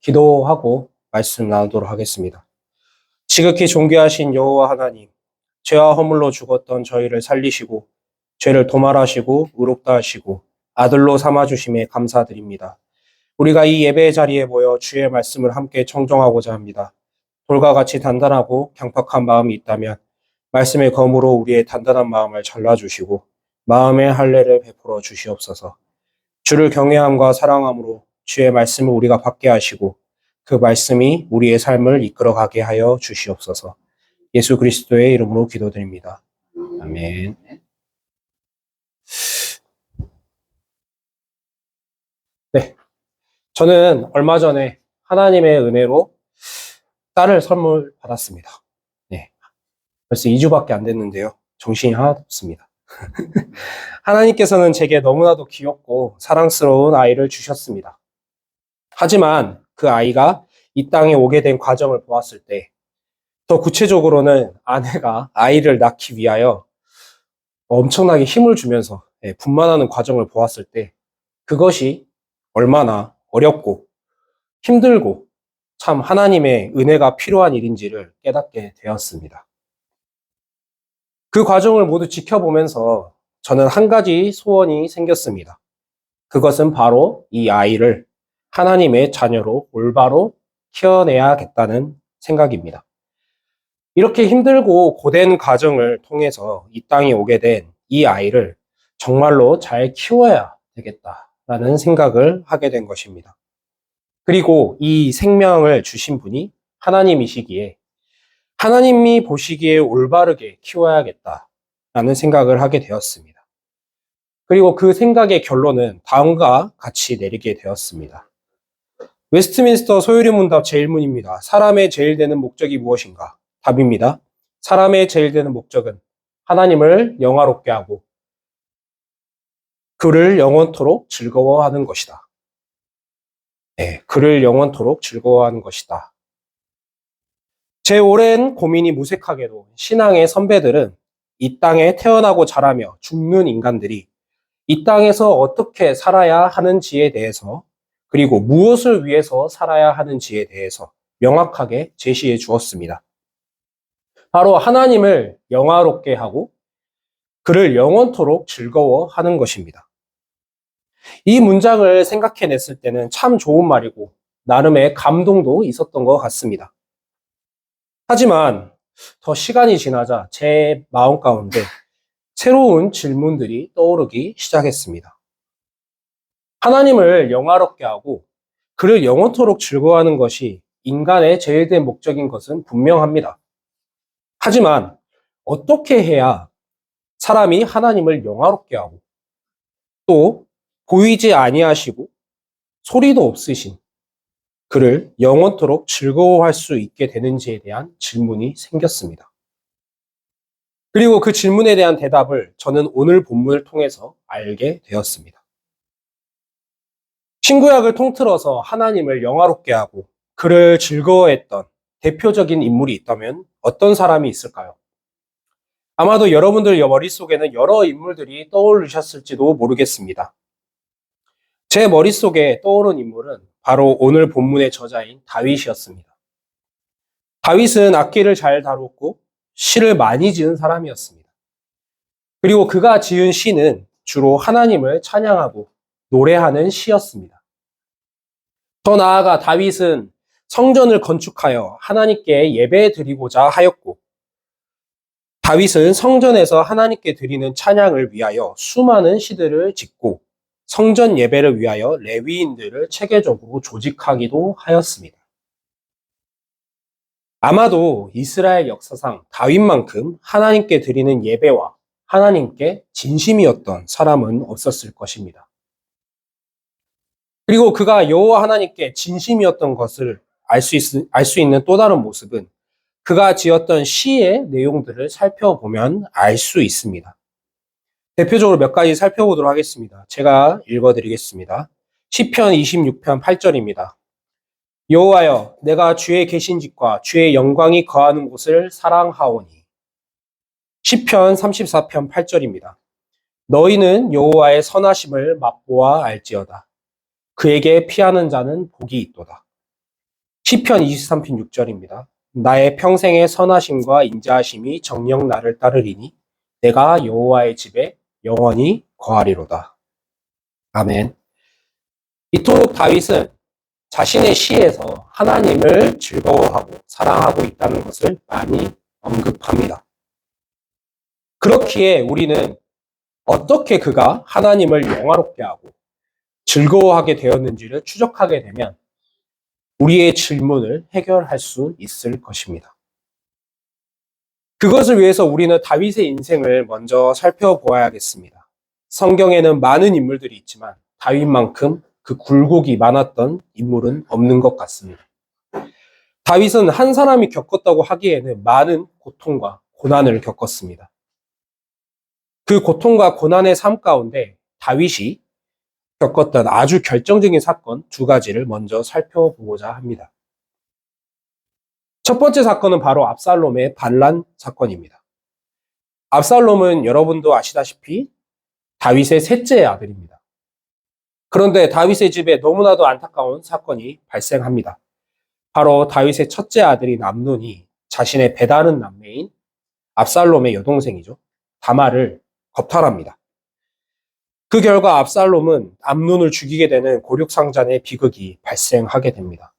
기도하고 말씀 나누도록 하겠습니다. 지극히 존귀하신 여호와 하나님, 죄와 허물로 죽었던 저희를 살리시고 죄를 도말하시고 의롭다 하시고 아들로 삼아주심에 감사드립니다. 우리가 이 예배의 자리에 모여 주의 말씀을 함께 청정하고자 합니다. 돌과 같이 단단하고 강팍한 마음이 있다면 말씀의 검으로 우리의 단단한 마음을 잘라주시고 마음의 할례를 베풀어 주시옵소서. 주를 경외함과 사랑함으로 주의 말씀을 우리가 받게 하시고 그 말씀이 우리의 삶을 이끌어가게 하여 주시옵소서. 예수 그리스도의 이름으로 기도드립니다. 아멘. 네, 저는 얼마 전에 하나님의 은혜로 딸을 선물 받았습니다. 네, 벌써 2주밖에 안 됐는데요. 정신이 하나도 없습니다. 하나님께서는 제게 너무나도 귀엽고 사랑스러운 아이를 주셨습니다. 하지만 그 아이가 이 땅에 오게 된 과정을 보았을 때, 더 구체적으로는 아내가 아이를 낳기 위하여 엄청나게 힘을 주면서 분만하는 과정을 보았을 때, 그것이 얼마나 어렵고 힘들고 참 하나님의 은혜가 필요한 일인지를 깨닫게 되었습니다. 그 과정을 모두 지켜보면서 저는 한 가지 소원이 생겼습니다. 그것은 바로 이 아이를 하나님의 자녀로 올바로 키워내야겠다는 생각입니다. 이렇게 힘들고 고된 과정을 통해서 이 땅에 오게 된 이 아이를 정말로 잘 키워야 되겠다라는 생각을 하게 된 것입니다. 그리고 이 생명을 주신 분이 하나님이시기에 하나님이 보시기에 올바르게 키워야겠다라는 생각을 하게 되었습니다. 그리고 그 생각의 결론은 다음과 같이 내리게 되었습니다. 웨스트민스터 소요리 문답 제1문입니다. 사람의 제일 되는 목적이 무엇인가? 답입니다. 사람의 제일 되는 목적은 하나님을 영화롭게 하고 그를 영원토록 즐거워하는 것이다. 네, 그를 영원토록 즐거워하는 것이다. 제 오랜 고민이 무색하게도 신앙의 선배들은 이 땅에 태어나고 자라며 죽는 인간들이 이 땅에서 어떻게 살아야 하는지에 대해서 그리고 무엇을 위해서 살아야 하는지에 대해서 명확하게 제시해 주었습니다. 바로 하나님을 영화롭게 하고 그를 영원토록 즐거워하는 것입니다. 이 문장을 생각해냈을 때는 참 좋은 말이고 나름의 감동도 있었던 것 같습니다. 하지만 더 시간이 지나자 제 마음 가운데 새로운 질문들이 떠오르기 시작했습니다. 하나님을 영화롭게 하고 그를 영원토록 즐거워하는 것이 인간의 제일 된 목적인 것은 분명합니다. 하지만 어떻게 해야 사람이 하나님을 영화롭게 하고 또 보이지 아니하시고 소리도 없으신 그를 영원토록 즐거워할 수 있게 되는지에 대한 질문이 생겼습니다. 그리고 그 질문에 대한 대답을 저는 오늘 본문을 통해서 알게 되었습니다. 신구약을 통틀어서 하나님을 영화롭게 하고 그를 즐거워했던 대표적인 인물이 있다면 어떤 사람이 있을까요? 아마도 여러분들 머릿속에는 여러 인물들이 떠오르셨을지도 모르겠습니다. 제 머릿속에 떠오른 인물은 바로 오늘 본문의 저자인 다윗이었습니다. 다윗은 악기를 잘 다뤘고 시를 많이 지은 사람이었습니다. 그리고 그가 지은 시는 주로 하나님을 찬양하고 노래하는 시였습니다. 더 나아가 다윗은 성전을 건축하여 하나님께 예배 드리고자 하였고 다윗은 성전에서 하나님께 드리는 찬양을 위하여 수많은 시들을 짓고 성전 예배를 위하여 레위인들을 체계적으로 조직하기도 하였습니다. 아마도 이스라엘 역사상 다윗만큼 하나님께 드리는 예배와 하나님께 진심이었던 사람은 없었을 것입니다. 그리고 그가 여호와 하나님께 진심이었던 것을 알 수 있는 또 다른 모습은 그가 지었던 시의 내용들을 살펴보면 알 수 있습니다. 대표적으로 몇 가지 살펴보도록 하겠습니다. 제가 읽어드리겠습니다. 시편 26편 8절입니다. 여호와여, 내가 주의 계신집과 주의 영광이 거하는 곳을 사랑하오니. 시편 34편 8절입니다. 너희는 여호와의 선하심을 맛보아 알지어다. 그에게 피하는 자는 복이 있도다. 시편 23편 6절입니다. 나의 평생의 선하심과 인자하심이 정녕 나를 따르리니 내가 여호와의 집에 영원히 거하리로다. 아멘. 이토록 다윗은 자신의 시에서 하나님을 즐거워하고 사랑하고 있다는 것을 많이 언급합니다. 그렇기에 우리는 어떻게 그가 하나님을 영화롭게 하고 즐거워하게 되었는지를 추적하게 되면 우리의 질문을 해결할 수 있을 것입니다. 그것을 위해서 우리는 다윗의 인생을 먼저 살펴보아야겠습니다. 성경에는 많은 인물들이 있지만 다윗만큼 그 굴곡이 많았던 인물은 없는 것 같습니다. 다윗은 한 사람이 겪었다고 하기에는 많은 고통과 고난을 겪었습니다. 그 고통과 고난의 삶 가운데 다윗이 겪었던 아주 결정적인 사건 두 가지를 먼저 살펴보고자 합니다. 첫 번째 사건은 바로 압살롬의 반란 사건입니다. 압살롬은 여러분도 아시다시피 다윗의 셋째 아들입니다. 그런데 다윗의 집에 너무나도 안타까운 사건이 발생합니다. 바로 다윗의 첫째 아들인 암논이 자신의 배다른 남매인 압살롬의 여동생이죠. 다말을 겁탈합니다. 그 결과 압살롬은 암논을 죽이게 되는 곤욕상잔의 비극이 발생하게 됩니다.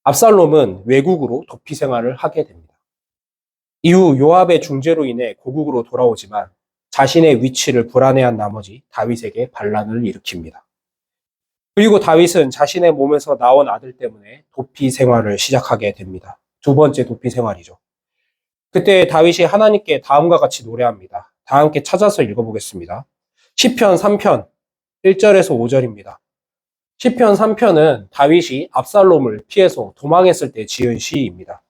압살롬은 외국으로 도피 생활을 하게 됩니다. 이후 요압의 중재로 인해 고국으로 돌아오지만 자신의 위치를 불안해한 나머지 다윗에게 반란을 일으킵니다. 그리고 다윗은 자신의 몸에서 나온 아들 때문에 도피 생활을 시작하게 됩니다. 두 번째 도피 생활이죠. 그때 다윗이 하나님께 다음과 같이 노래합니다. 다 함께 찾아서 읽어보겠습니다. 시편 3편 1절에서 5절입니다. 시편 3편은 다윗이 압살롬을 피해서 도망했을 때 지은 시입니다.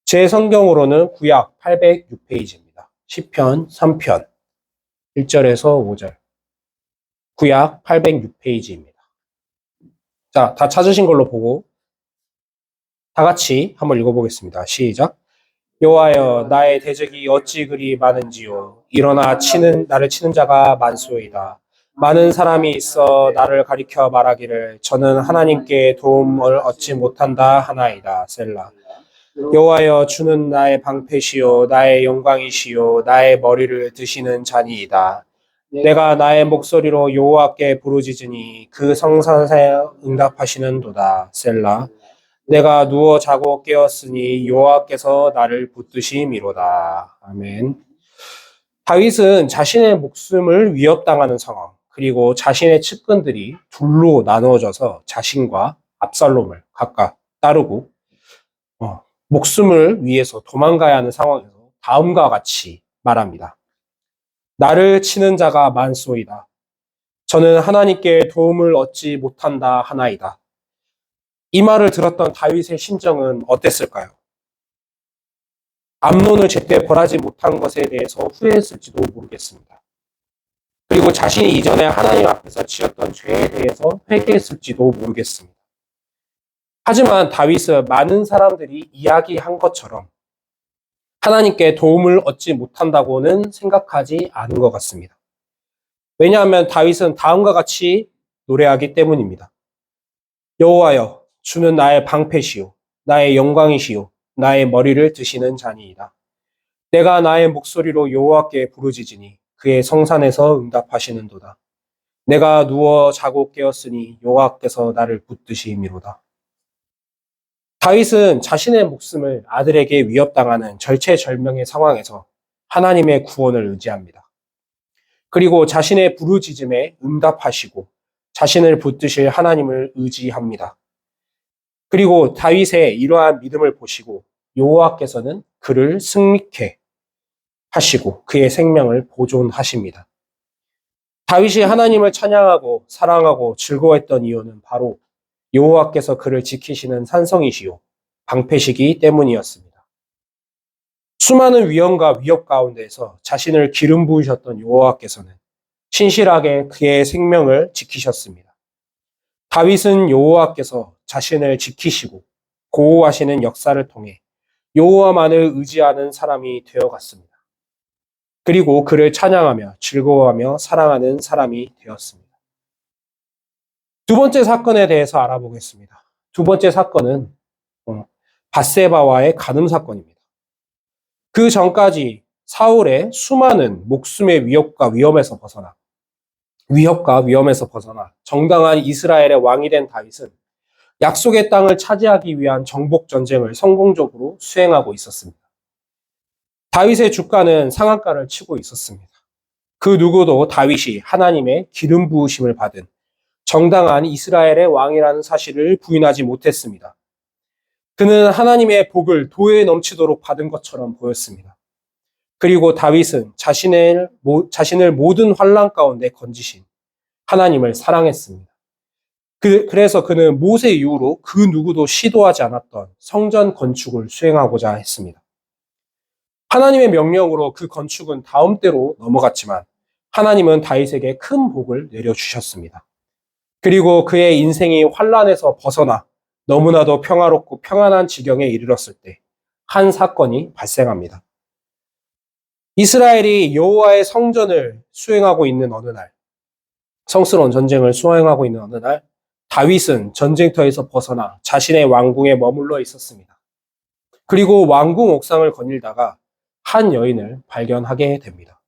제 성경으로는 구약 806페이지입니다. 시편 3편 1절에서 5절. 구약 806페이지입니다. 자, 다 찾으신 걸로 보고 다 같이 한번 읽어보겠습니다. 시작. 여호와여, 나의 대적이 어찌 그리 많은지요. 일어나 나를 치는 자가 많소이다. 많은 사람이 있어 나를 가리켜 말하기를 저는 하나님께 도움을 얻지 못한다 하나이다. 셀라. 여호와여, 주는 나의 방패시요 나의 영광이시요 나의 머리를 드시는 자니이다. 내가 나의 목소리로 여호와께 부르짖으니 그 성산에 응답하시는도다. 셀라. 내가 누워 자고 깨었으니 여호와께서 나를 붙드심이로다. 아멘. 다윗은 자신의 목숨을 위협당하는 상황, 그리고 자신의 측근들이 둘로 나누어져서 자신과 압살롬을 각각 따르고 목숨을 위해서 도망가야 하는 상황에서 다음과 같이 말합니다. 나를 치는 자가 많소이다. 저는 하나님께 도움을 얻지 못한다 하나이다. 이 말을 들었던 다윗의 심정은 어땠을까요? 암논을 제때 벌하지 못한 것에 대해서 후회했을지도 모르겠습니다. 그리고 자신이 이전에 하나님 앞에서 지었던 죄에 대해서 회개했을지도 모르겠습니다. 하지만 다윗은 많은 사람들이 이야기한 것처럼 하나님께 도움을 얻지 못한다고는 생각하지 않은 것 같습니다. 왜냐하면 다윗은 다음과 같이 노래하기 때문입니다. 여호와여, 주는 나의 방패시요 나의 영광이시요 나의 머리를 드시는 자니이다. 내가 나의 목소리로 여호와께 부르짖으니 그의 성산에서 응답하시는도다. 내가 누워 자고 깨었으니 여호와께서 나를 붙드심이로다. 다윗은 자신의 목숨을 아들에게 위협당하는 절체절명의 상황에서 하나님의 구원을 의지합니다. 그리고 자신의 부르짖음에 응답하시고 자신을 붙드실 하나님을 의지합니다. 그리고 다윗의 이러한 믿음을 보시고 여호와께서는 그를 승리케 하시고 그의 생명을 보존하십니다. 다윗이 하나님을 찬양하고 사랑하고 즐거워했던 이유는 바로 여호와께서 그를 지키시는 산성이시요 방패시기 때문이었습니다. 수많은 위험과 위협 가운데에서 자신을 기름 부으셨던 여호와께서는 신실하게 그의 생명을 지키셨습니다. 다윗은 여호와께서 자신을 지키시고 보호하시는 역사를 통해 여호와만을 의지하는 사람이 되어갔습니다. 그리고 그를 찬양하며 즐거워하며 사랑하는 사람이 되었습니다. 두 번째 사건에 대해서 알아보겠습니다. 두 번째 사건은 밧세바와의 간음 사건입니다. 그 전까지 사울의 수많은 목숨의 위협과 위험에서 벗어나 정당한 이스라엘의 왕이 된 다윗은 약속의 땅을 차지하기 위한 정복 전쟁을 성공적으로 수행하고 있었습니다. 다윗의 주가는 상한가를 치고 있었습니다. 그 누구도 다윗이 하나님의 기름 부으심을 받은 정당한 이스라엘의 왕이라는 사실을 부인하지 못했습니다. 그는 하나님의 복을 도에 넘치도록 받은 것처럼 보였습니다. 그리고 다윗은 자신을 모든 환난 가운데 건지신 하나님을 사랑했습니다. 그래서 그는 모세 이후로 그 누구도 시도하지 않았던 성전 건축을 수행하고자 했습니다. 하나님의 명령으로 그 건축은 다음 때로 넘어갔지만 하나님은 다윗에게 큰 복을 내려주셨습니다. 그리고 그의 인생이 환난에서 벗어나 너무나도 평화롭고 평안한 지경에 이르렀을 때 한 사건이 발생합니다. 이스라엘이 여호와의 성전을 수행하고 있는 어느 날, 성스러운 전쟁을 수행하고 있는 어느 날, 다윗은 전쟁터에서 벗어나 자신의 왕궁에 머물러 있었습니다. 그리고 왕궁 옥상을 거닐다가 한 여인을 발견하게 됩니다.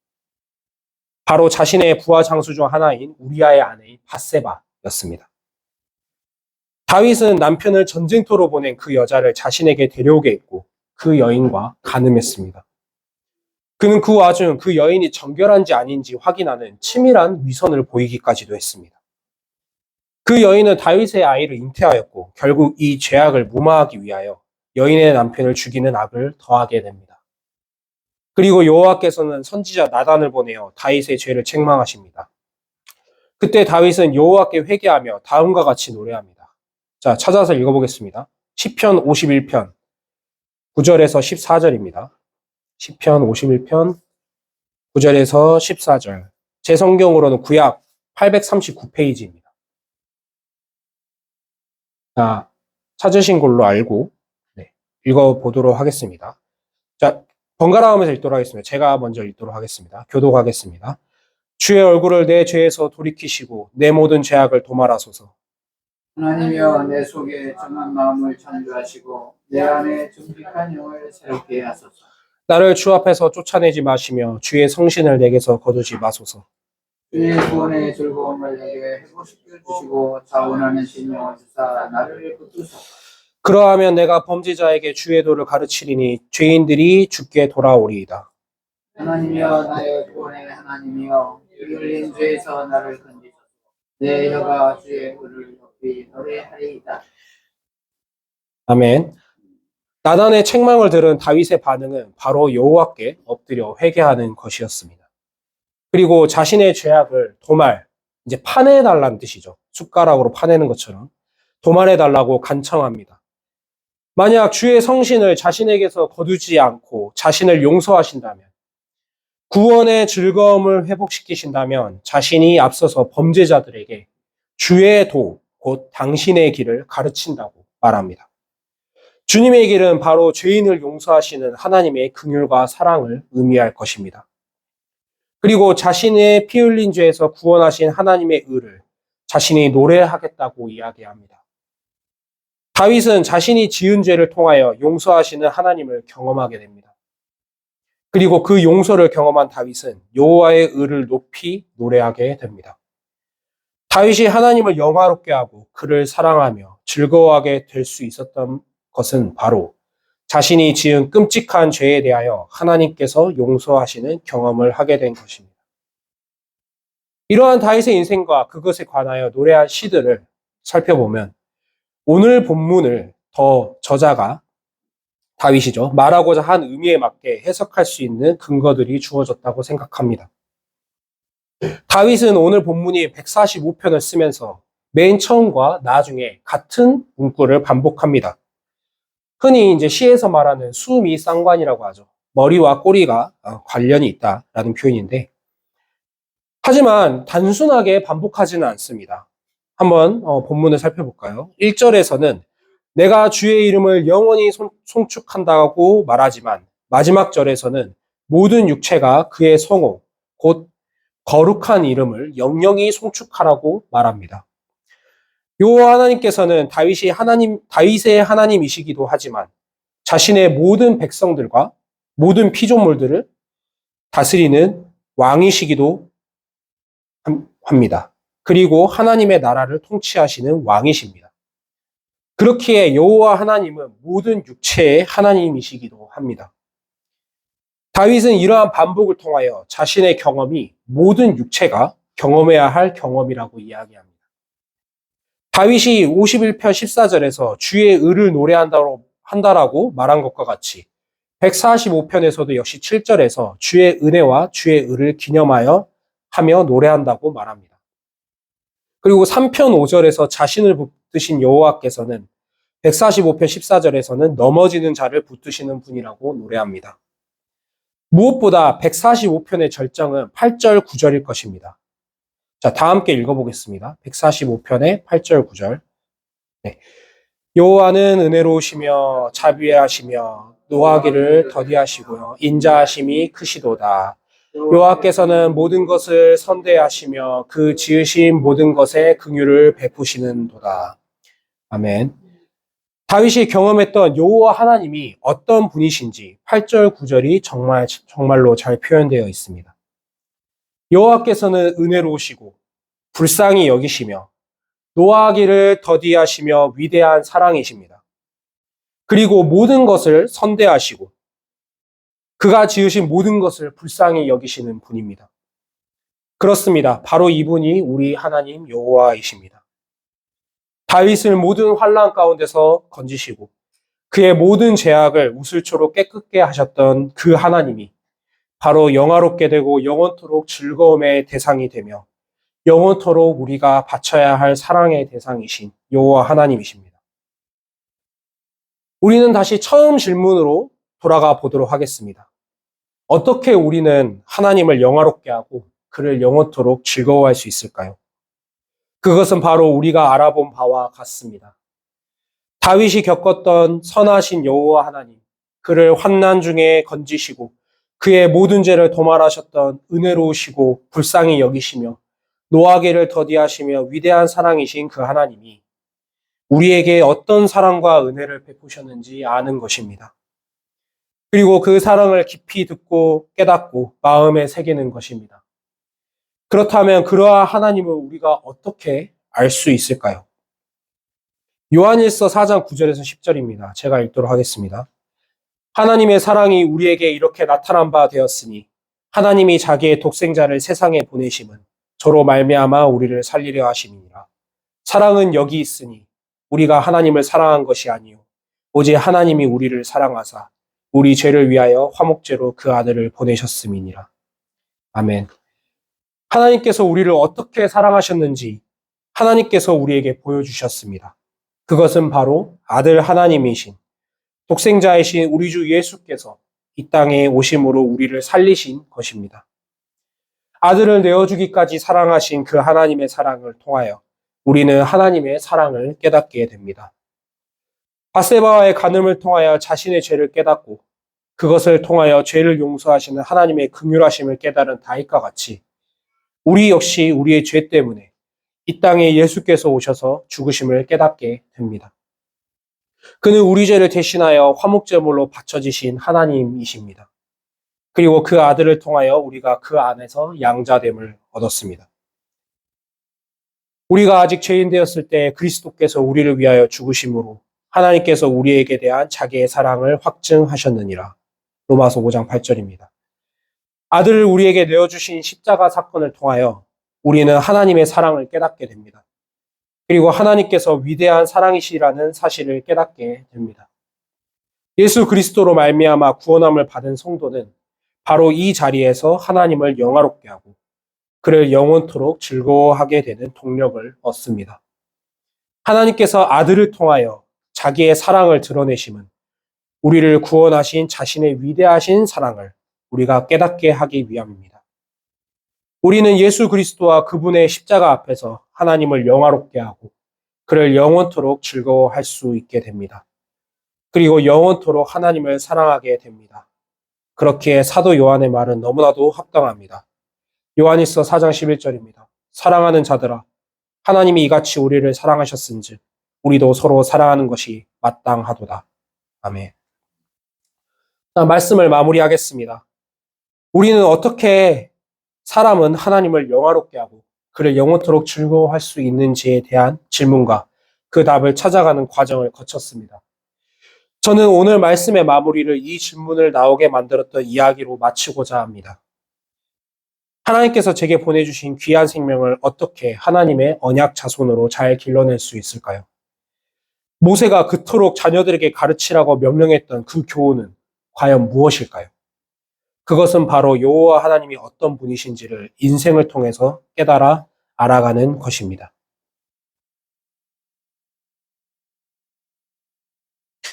바로 자신의 부하 장수 중 하나인 우리아의 아내인 밧세바였습니다. 다윗은 남편을 전쟁터로 보낸 그 여자를 자신에게 데려오게 했고 그 여인과 간음했습니다. 그는 그 와중 그 여인이 정결한지 아닌지 확인하는 치밀한 위선을 보이기까지도 했습니다. 그 여인은 다윗의 아이를 잉태하였고 결국 이 죄악을 무마하기 위하여 여인의 남편을 죽이는 악을 더하게 됩니다. 그리고 여호와께서는 선지자 나단을 보내어 다윗의 죄를 책망하십니다. 그때 다윗은 여호와께 회개하며 다음과 같이 노래합니다. 자, 찾아서 읽어보겠습니다. 시편 51편 9절에서 14절입니다. 시편 51편 9절에서 14절. 제 성경으로는 구약 839페이지입니다. 자, 찾으신 걸로 알고 읽어보도록 하겠습니다. 자, 번갈아 가면서 읽도록 하겠습니다. 제가 먼저 읽도록 하겠습니다. 교독하겠습니다. 주의 얼굴을 내 죄에서 돌이키시고 내 모든 죄악을 도말하소서. 하나님이여 내 속에 정한 마음을 창조하시고 내 안에 정직한 영을 새롭게 하소서. 나를 주 앞에서 쫓아내지 마시며 주의 성신을 내게서 거두지 마소서. 주의 구원의 즐거움을 내게 회복시켜 주시고 자원하는 신령을 주사 나를 붙드소서. 그러하면 내가 범죄자에게 주의 도를 가르치리니 죄인들이 주께 돌아오리이다. 하나님이여 나의 구원의 하나님이여 피 흘린 죄에서 나를 건지소서. 내 혀가 주의 의를 높이 노래하리이다. 아멘. 나단의 책망을 들은 다윗의 반응은 바로 여호와께 엎드려 회개하는 것이었습니다. 그리고 자신의 죄악을 이제 파내달라는 뜻이죠. 숟가락으로 파내는 것처럼 도말해달라고 간청합니다. 만약 주의 성신을 자신에게서 거두지 않고 자신을 용서하신다면, 구원의 즐거움을 회복시키신다면 자신이 앞서서 범죄자들에게 주의 도, 곧 당신의 길을 가르친다고 말합니다. 주님의 길은 바로 죄인을 용서하시는 하나님의 긍휼과 사랑을 의미할 것입니다. 그리고 자신의 피 흘린 죄에서 구원하신 하나님의 의를 자신이 노래하겠다고 이야기합니다. 다윗은 자신이 지은 죄를 통하여 용서하시는 하나님을 경험하게 됩니다. 그리고 그 용서를 경험한 다윗은 여호와의 의를 높이 노래하게 됩니다. 다윗이 하나님을 영화롭게 하고 그를 사랑하며 즐거워하게 될 수 있었던 것은 바로 자신이 지은 끔찍한 죄에 대하여 하나님께서 용서하시는 경험을 하게 된 것입니다. 이러한 다윗의 인생과 그것에 관하여 노래한 시들을 살펴보면 오늘 본문을 더 저자가 다윗이죠. 말하고자 한 의미에 맞게 해석할 수 있는 근거들이 주어졌다고 생각합니다. 다윗은 오늘 본문이 145편을 쓰면서 맨 처음과 나중에 같은 문구를 반복합니다. 흔히 이제 시에서 말하는 수미 쌍관이라고 하죠. 머리와 꼬리가 관련이 있다라는 표현인데, 하지만 단순하게 반복하지는 않습니다. 한번 본문을 살펴볼까요? 1절에서는 내가 주의 이름을 영원히 송축한다고 말하지만 마지막 절에서는 모든 육체가 그의 성호, 곧 거룩한 이름을 영영히 송축하라고 말합니다. 여호와 하나님께서는 다윗의 하나님이시기도 하지만 자신의 모든 백성들과 모든 피조물들을 다스리는 왕이시기도 합니다. 그리고 하나님의 나라를 통치하시는 왕이십니다. 그렇기에 여호와 하나님은 모든 육체의 하나님이시기도 합니다. 다윗은 이러한 반복을 통하여 자신의 경험이 모든 육체가 경험해야 할 경험이라고 이야기합니다. 다윗이 51편 14절에서 주의 의를 노래한다라고 말한 것과 같이 145편에서도 역시 7절에서 주의 은혜와 주의 의를 기념하여 하며 노래한다고 말합니다. 그리고 3편 5절에서 자신을 붙드신 여호와께서는 145편 14절에서는 넘어지는 자를 붙드시는 분이라고 노래합니다. 무엇보다 145편의 절정은 8절 9절일 것입니다. 자, 다 함께 읽어보겠습니다. 145편의 8절 9절. 네. 여호와는 은혜로우시며 자비하시며 노하기를 더디하시고요. 인자하심이 크시도다. 여호와께서는 모든 것을 선대하시며 그 지으신 모든 것에 긍휼을 베푸시는도다. 아멘. 다윗이 경험했던 여호와 하나님이 어떤 분이신지 8절 9절이 정말로 잘 표현되어 있습니다. 여호와께서는 은혜로우시고 불쌍히 여기시며 노하기를 더디하시며 위대한 사랑이십니다. 그리고 모든 것을 선대하시고 그가 지으신 모든 것을 불쌍히 여기시는 분입니다. 그렇습니다. 바로 이분이 우리 하나님 여호와이십니다. 다윗을 모든 환난 가운데서 건지시고 그의 모든 죄악을 우슬초로 깨끗게 하셨던 그 하나님이 바로 영화롭게 되고 영원토록 즐거움의 대상이 되며 영원토록 우리가 바쳐야 할 사랑의 대상이신 여호와 하나님이십니다. 우리는 다시 처음 질문으로 돌아가 보도록 하겠습니다. 어떻게 우리는 하나님을 영화롭게 하고 그를 영원토록 즐거워할 수 있을까요? 그것은 바로 우리가 알아본 바와 같습니다. 다윗이 겪었던 선하신 여호와 하나님, 그를 환난 중에 건지시고 그의 모든 죄를 도말하셨던 은혜로우시고 불쌍히 여기시며 노하기를 더디하시며 위대한 사랑이신 그 하나님이 우리에게 어떤 사랑과 은혜를 베푸셨는지 아는 것입니다. 그리고 그 사랑을 깊이 듣고 깨닫고 마음에 새기는 것입니다. 그렇다면 그러한 하나님을 우리가 어떻게 알 수 있을까요? 요한일서 4장 9절에서 10절입니다. 제가 읽도록 하겠습니다. 하나님의 사랑이 우리에게 이렇게 나타난 바 되었으니 하나님이 자기의 독생자를 세상에 보내심은 저로 말미암아 우리를 살리려 하심이니라. 사랑은 여기 있으니 우리가 하나님을 사랑한 것이 아니요 오직 하나님이 우리를 사랑하사 우리 죄를 위하여 화목제로 그 아들을 보내셨음이니라. 아멘. 하나님께서 우리를 어떻게 사랑하셨는지 하나님께서 우리에게 보여주셨습니다. 그것은 바로 아들 하나님이신 독생자이신 우리 주 예수께서 이 땅에 오심으로 우리를 살리신 것입니다. 아들을 내어주기까지 사랑하신 그 하나님의 사랑을 통하여 우리는 하나님의 사랑을 깨닫게 됩니다. 바세바와의 간음을 통하여 자신의 죄를 깨닫고 그것을 통하여 죄를 용서하시는 하나님의 긍휼하심을 깨달은 다윗과 같이 우리 역시 우리의 죄 때문에 이 땅에 예수께서 오셔서 죽으심을 깨닫게 됩니다. 그는 우리 죄를 대신하여 화목제물로 바쳐지신 하나님이십니다. 그리고 그 아들을 통하여 우리가 그 안에서 양자됨을 얻었습니다. 우리가 아직 죄인 되었을 때 그리스도께서 우리를 위하여 죽으심으로 하나님께서 우리에게 대한 자기의 사랑을 확증하셨느니라. 로마서 5장 8절입니다. 아들을 우리에게 내어주신 십자가 사건을 통하여 우리는 하나님의 사랑을 깨닫게 됩니다. 그리고 하나님께서 위대한 사랑이시라는 사실을 깨닫게 됩니다. 예수 그리스도로 말미암아 구원함을 받은 성도는 바로 이 자리에서 하나님을 영화롭게 하고 그를 영원토록 즐거워하게 되는 동력을 얻습니다. 하나님께서 아들을 통하여 자기의 사랑을 드러내심은 우리를 구원하신 자신의 위대하신 사랑을 우리가 깨닫게 하기 위함입니다. 우리는 예수 그리스도와 그분의 십자가 앞에서 하나님을 영화롭게 하고 그를 영원토록 즐거워할 수 있게 됩니다. 그리고 영원토록 하나님을 사랑하게 됩니다. 그렇기에 사도 요한의 말은 너무나도 합당합니다. 요한일서 4장 11절입니다. 사랑하는 자들아, 하나님이 이같이 우리를 사랑하셨은즉 우리도 서로 사랑하는 것이 마땅하도다. 아멘. 자, 말씀을 마무리하겠습니다. 우리는 어떻게 사람은 하나님을 영화롭게 하고 그를 영원토록 즐거워할 수 있는지에 대한 질문과 그 답을 찾아가는 과정을 거쳤습니다. 저는 오늘 말씀의 마무리를 이 질문을 나오게 만들었던 이야기로 마치고자 합니다. 하나님께서 제게 보내주신 귀한 생명을 어떻게 하나님의 언약 자손으로 잘 길러낼 수 있을까요? 모세가 그토록 자녀들에게 가르치라고 명령했던 그 교훈은 과연 무엇일까요? 그것은 바로 여호와 하나님이 어떤 분이신지를 인생을 통해서 깨달아 알아가는 것입니다.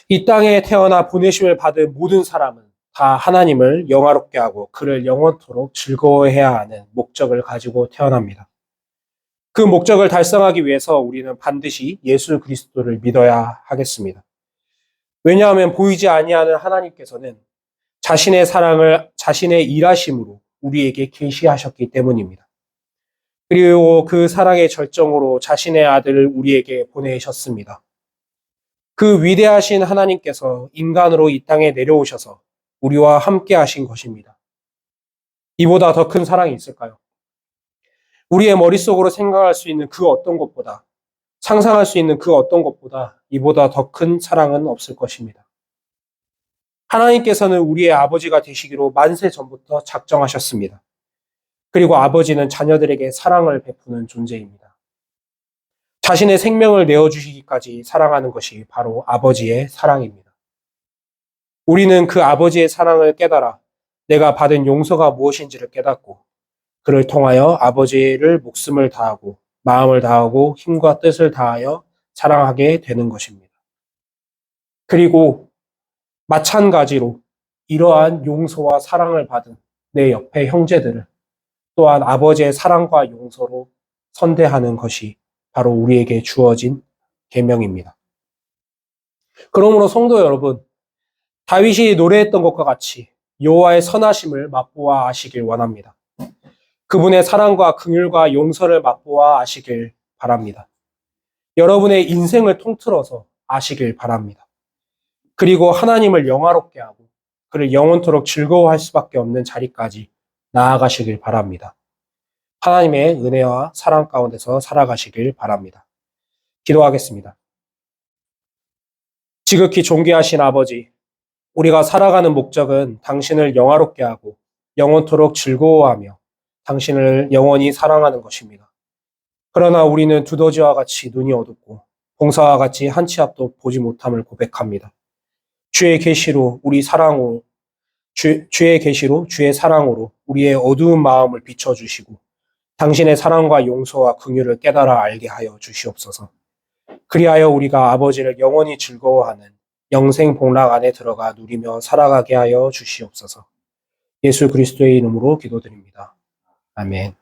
이 땅에 태어나 보내심을 받은 모든 사람은 다 하나님을 영화롭게 하고 그를 영원토록 즐거워해야 하는 목적을 가지고 태어납니다. 그 목적을 달성하기 위해서 우리는 반드시 예수 그리스도를 믿어야 하겠습니다. 왜냐하면 보이지 아니하는 하나님께서는 자신의 사랑을 자신의 일하심으로 우리에게 계시하셨기 때문입니다. 그리고 그 사랑의 절정으로 자신의 아들을 우리에게 보내셨습니다. 그 위대하신 하나님께서 인간으로 이 땅에 내려오셔서 우리와 함께 하신 것입니다. 이보다 더 큰 사랑이 있을까요? 우리의 머릿속으로 생각할 수 있는 그 어떤 것보다, 상상할 수 있는 그 어떤 것보다 이보다 더 큰 사랑은 없을 것입니다. 하나님께서는 우리의 아버지가 되시기로 만세 전부터 작정하셨습니다. 그리고 아버지는 자녀들에게 사랑을 베푸는 존재입니다. 자신의 생명을 내어주시기까지 사랑하는 것이 바로 아버지의 사랑입니다. 우리는 그 아버지의 사랑을 깨달아 내가 받은 용서가 무엇인지를 깨닫고 그를 통하여 아버지를 목숨을 다하고 마음을 다하고 힘과 뜻을 다하여 사랑하게 되는 것입니다. 그리고 마찬가지로 이러한 용서와 사랑을 받은 내 옆의 형제들을 또한 아버지의 사랑과 용서로 선대하는 것이 바로 우리에게 주어진 계명입니다. 그러므로 성도 여러분, 다윗이 노래했던 것과 같이 여호와의 선하심을 맛보아 아시길 원합니다. 그분의 사랑과 긍휼과 용서를 맛보아 아시길 바랍니다. 여러분의 인생을 통틀어서 아시길 바랍니다. 그리고 하나님을 영화롭게 하고 그를 영원토록 즐거워할 수밖에 없는 자리까지 나아가시길 바랍니다. 하나님의 은혜와 사랑 가운데서 살아가시길 바랍니다. 기도하겠습니다. 지극히 존귀하신 아버지, 우리가 살아가는 목적은 당신을 영화롭게 하고 영원토록 즐거워하며 당신을 영원히 사랑하는 것입니다. 그러나 우리는 두더지와 같이 눈이 어둡고 봉사와 같이 한 치 앞도 보지 못함을 고백합니다. 주의 계시로 우리 사랑으로 주의 계시로 주의 사랑으로 우리의 어두운 마음을 비춰주시고 당신의 사랑과 용서와 긍휼을 깨달아 알게 하여 주시옵소서. 그리하여 우리가 아버지를 영원히 즐거워하는 영생 복락 안에 들어가 누리며 살아가게 하여 주시옵소서. 예수 그리스도의 이름으로 기도드립니다. 아멘.